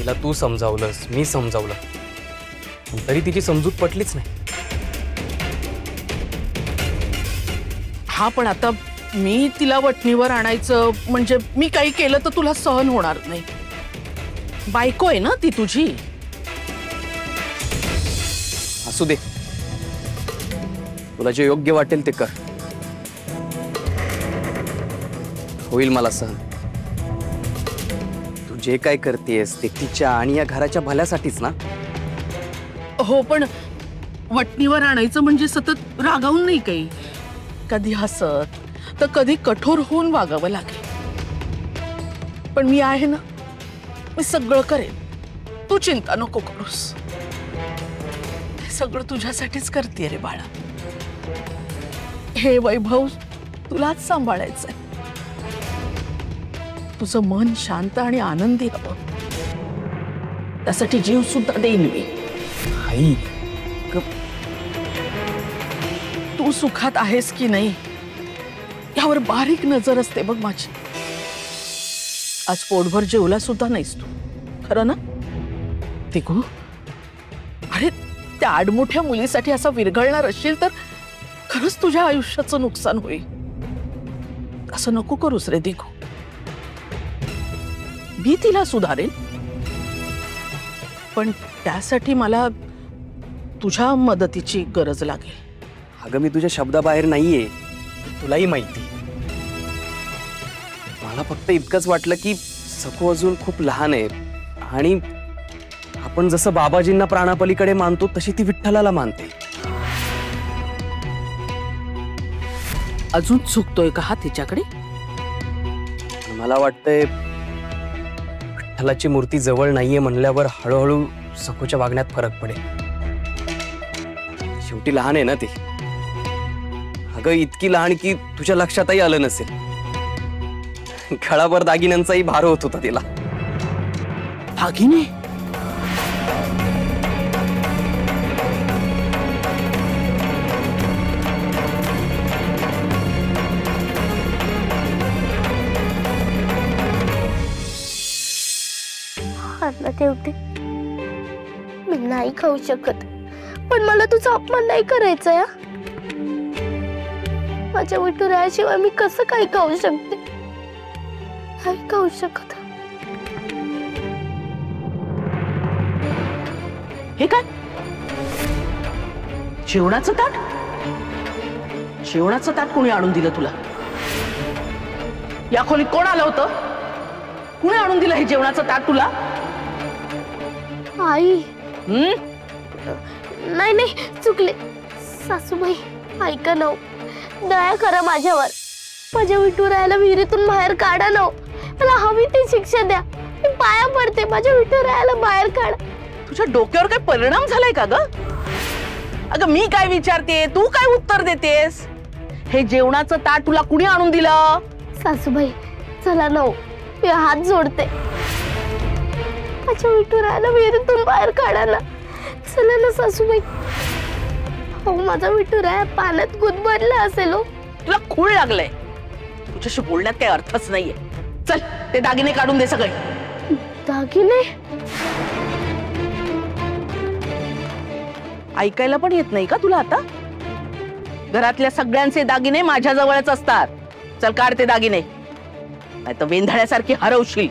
तिला तू समजावलंस, मी समजावलं, तरी तिची समजूत पटलीच नाही. हा पण आता मी तिला वटणीवर आणायचं म्हणजे मी काही केलं तर तुला सहन होणार नाही. बायको आहे ना ती तुझी. असू दे, तुला जे योग्य वाटेल ते कर. होईल मला सहन. तू जे काय करतेस ते तिच्या आणि या घराच्या भल्यासाठीच ना. हो पण वटणीवर आणायचं म्हणजे सतत रागावून नाही, काही कधी हसत तर कधी कठोर होऊन वागावं लागेल. पण मी आहे ना, मी सगळं करेन, तू चिंता नको करूस. हे सगळं तुझ्यासाठीच करते रे बाळा. हे वैभव तुलाच सांभाळायचंय. तुझं मन शांत आणि आनंदी हवं, त्यासाठी जीव सुद्धा देईन मी. आई, तू सुखात आहेस की नाही यावर बारीक नजर असते बघ माझी. आज पोटभर जेवला सुद्धा नाहीस तू, खरं ना? तिकू, अरे त्या आडमुठ्या मुलीसाठी असा विरघळणार असशील तर खरंच तुझ्या आयुष्याचं नुकसान होईल. असं नको करूस रे दिगू. मी तिला सुधारेन, पण त्यासाठी मला तुझ्या मदतीची गरज लागेल. अगं मी तुझ्या शब्दाबाहेर नाहीये, तुलाही माहिती. मला फक्त इतकंच वाटलं की सकू अजून खूप लहान आहे आणि आपण जसं बाबाजींना प्राणापलीकडे मानतो तशी ती विठ्ठलाला मानते. अजून चुकतोय का हा तिच्याकडे? मला वाटतंय विठ्ठलाची मूर्ती जवळ नाहीये म्हणल्यावर हळूहळू सकूच्या वागण्यात फरक पडेल. शेवटी लहान आहे ना ती. अगं इतकी लहान की तुझ्या लक्षातही आलं नसेल. गळाभर दागिन्यांचाही भार होत होता तिला. दागिने? अण्णा ठेवते, मी नाही खाऊ शकत, पण मला तुझा अपमान नाही करायचा. या माझ्या विठुरायाशिवाय मी कसं काही खाऊ शकते? नाही खाऊ शकत. हे काय जेवणाचं ताट? जेवणाचं ताट कोणी आणून दिलं तुला? या खोलीत कोण आलं होतं? कोणी आणून दिलं हे जेवणाचं ताट तुला? आई. नाही नाही, चुकले. सासूबाई ऐका ना, दया करा माझ्यावर. माझ्या विठुरायाला विहिरीतून बाहेर काढा ना. मला हवी ती शिक्षा द्या. मी पाया पडते, माझ्या विठुरायाला बाहेर काढा. तुझ्या डोक्यावर काय परिणाम झालाय का ग? अगं मी काय विचारते, तू काय उत्तर देतेस? हे जेवणाचं ताट तुला कुणी आणून दिलं? सासूबाई चला ना, मी हात जोडते. माझ्या विठुरायाला विहिरीतून बाहेर काढा ना. चला ना सासूबाई. हो माझा विठुराया पाण्यात गुदमरला असेल. हो तुला खूळ लागलंय. तुझ्याशी बोलण्यात काही अर्थच नाहीये. चल ते दागिने काढून दे सगळे. दागिने? ऐकायला पण येत नाही का तुला आता? घरातल्या सगळ्यांचे दागिने माझ्या जवळच असतात. चल काढ ते दागिने, नाही तर वेंधळ्यासारखी हरवशील.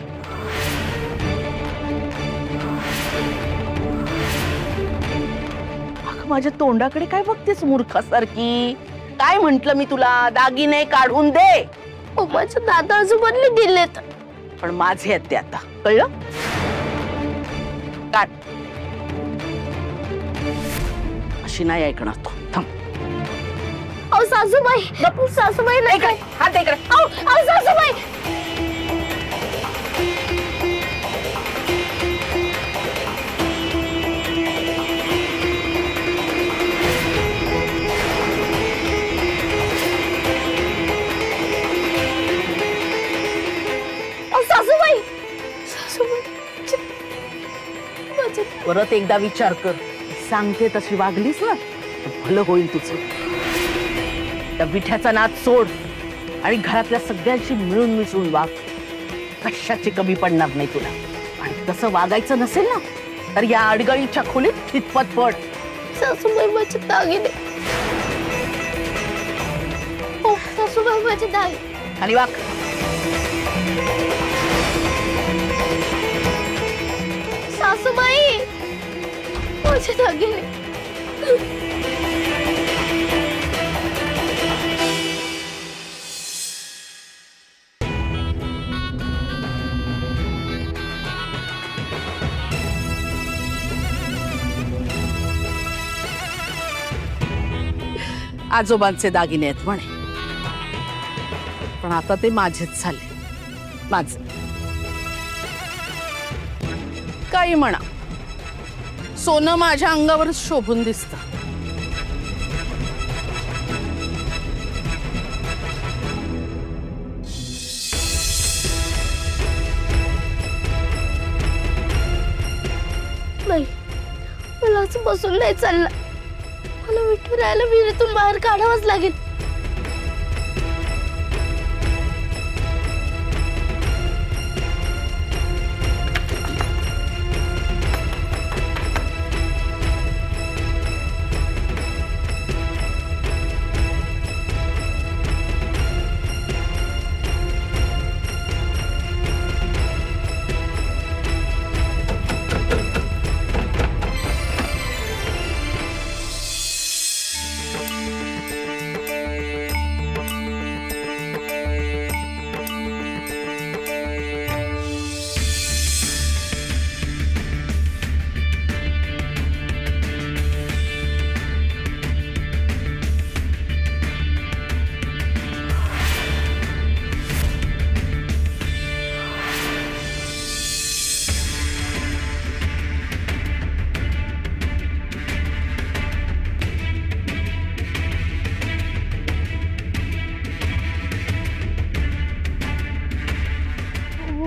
माझ्या तोंडाकडे काय बघतेस मूर्खासारखी? काय म्हंटल मी तुला? दागिने काढून दे. हो माझ्या दादा आजोबांनी दिलेत, पण माझे आहेत ते आता, कळलं? काढ. अशी नाही ऐकणार तू. थांब. अहो सासूबाई, सासूबाई नाही काय. हात इकडे. अहो सासूबाई. परत एकदा विचार कर. सांगते तशी वागलीस ना तर भलं होईल तुझं. त्या विठ्याचा नाद सोड आणि घरातल्या सगळ्यांशी मिळून मिसळून वाग. कशाची कमी पडणार नाही तुला. आणि तसं वागायचं नसेल ना तर या अडगळीच्या खोलीत हितपत पड. सासूबाई माझे दागिने. हो सासूबाई माझे दागिने. खाली वाक. सासूबाई माझे दागिने. आजोबांचे दागिने आहेत म्हणे, पण आता ते माझेच झाले. माझे काही म्हणा, सोनं माझ्या अंगावरच शोभून दिसतं. नाही मला असं बसून नाही चाललं. मला विठुरायाला विहिरीतून बाहेर काढावंच लागेल.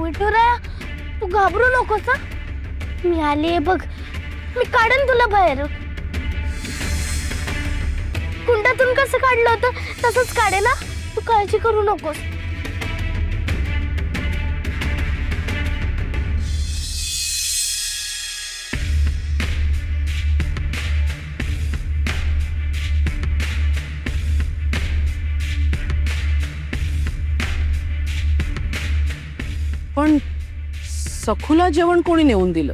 विठुराया तू घाबरू नकोस हा. मी आले बघ. मी काढन तुला बाहेर. कुंडातून कसं काढलं होतं तसंच काढे ना. तू काळजी करू नकोस. पण सखूला जेवण कोणी नेऊन दिलं?